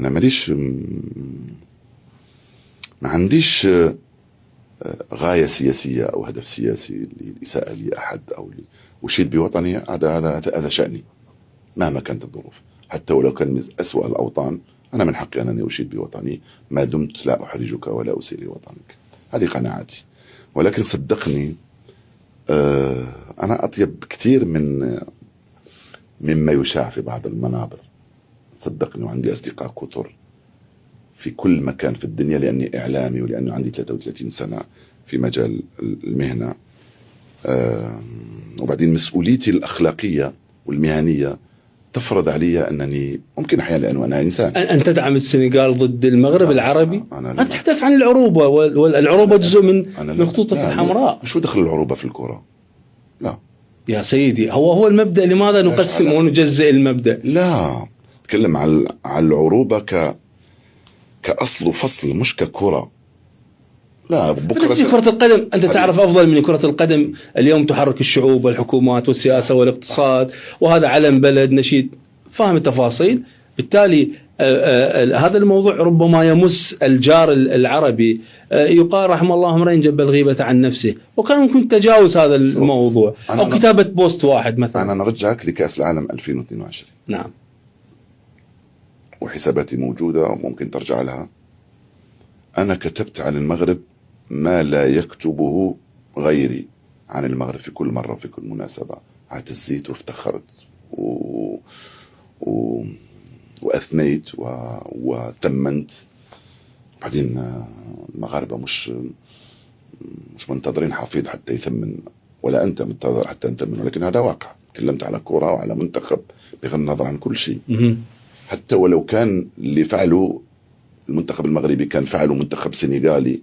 أنا ماليش، ما عنديش غاية سياسية أو هدف سياسي للإساءة لأحد أو أشيد بوطني. هذا شأني مهما كانت الظروف، حتى ولو كان أسوأ الأوطان أنا من حقي أنني أشيد بوطني ما دمت لا أحرجك ولا أسيء لوطنك. هذه قناعتي. ولكن صدقني أنا أطيب كثير مما يشاع في بعض المنابر. صدقني، وعندي أصدقاء كثر في كل مكان في الدنيا، لأني إعلامي ولأنه عندي 33 سنة في مجال المهنة. وبعدين مسؤوليتي الأخلاقية والمهنية تفرض علي أنني ممكن أحيانا، لأنه أنا إنسان. أن تدعم السنغال ضد المغرب العربي؟ أنت تحدث عن العروبة، والعروبة جزء من خطوطك الحمراء. شو دخل العروبة في الكرة؟ لا يا سيدي، هو المبدأ. لماذا نقسم ونجزئ المبدأ؟ لا، تكلم على العروبة كأصل وفصل، مش ككرة. لا، بكرة كرة القدم أنت تعرف أفضل من كرة القدم. اليوم تحرك الشعوب والحكومات والسياسة والاقتصاد، وهذا علم بلد نشيد، فاهم التفاصيل. بالتالي هذا الموضوع ربما يمس الجار العربي. يقال رحم الله امرئ جب الغيبة عن نفسه، وكان ممكن تجاوز هذا الموضوع أو كتابة بوست واحد مثلا. أنا نرجعك لكأس العالم 2022. نعم، وحساباتي موجودة وممكن ترجع لها. أنا كتبت عن المغرب ما لا يكتبه غيري عن المغرب في كل مرة وفي كل مناسبة. اعتزيت وافتخرت وأثنيت وثمنت. بعدين المغاربة مش منتظرين حفيظ حتى يثمن، ولا أنت منتظر حتى نثمن، ولكن هذا واقع. تكلمت على كرة وعلى منتخب بغض النظر عن كل شيء. حتى ولو كان اللي فعله المنتخب المغربي كان فعله منتخب سنغالي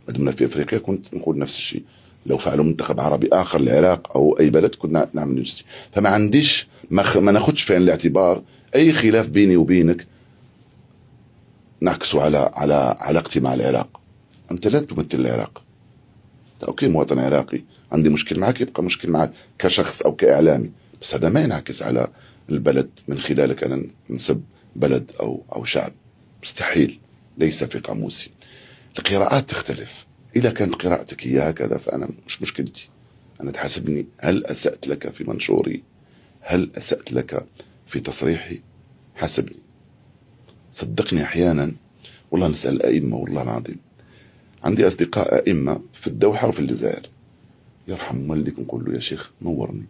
ما دمنا في أفريقيا، كنت نقول نفس الشيء. لو فعله منتخب عربي آخر، العراق أو أي بلد، كنا نعمل نفس الشيء. فما عنديش، ما ناخدش في عين الاعتبار أي خلاف بيني وبينك نعكسه على علاقتي مع العراق. أنت لا تمثل العراق. أوكي، مواطن عراقي، عندي مشكل معك، يبقى مشكل معك كشخص أو كإعلامي، بس هذا ما ينعكس على البلد من خلالك أنا نسب بلد أو شعب. مستحيل، ليس في قاموسي. القراءات تختلف. إذا كانت قراءتك هي هكذا فأنا مش مشكلتي. أنا تحاسبني هل أسأت لك في منشوري، هل أسأت لك في تصريحي. حاسبني. صدقني أحيانا والله نسأل الأئمة، والله العظيم عندي أصدقاء أئمة في الدوحة وفي الجزائر، يرحم والديك، نقول له يا شيخ نورني،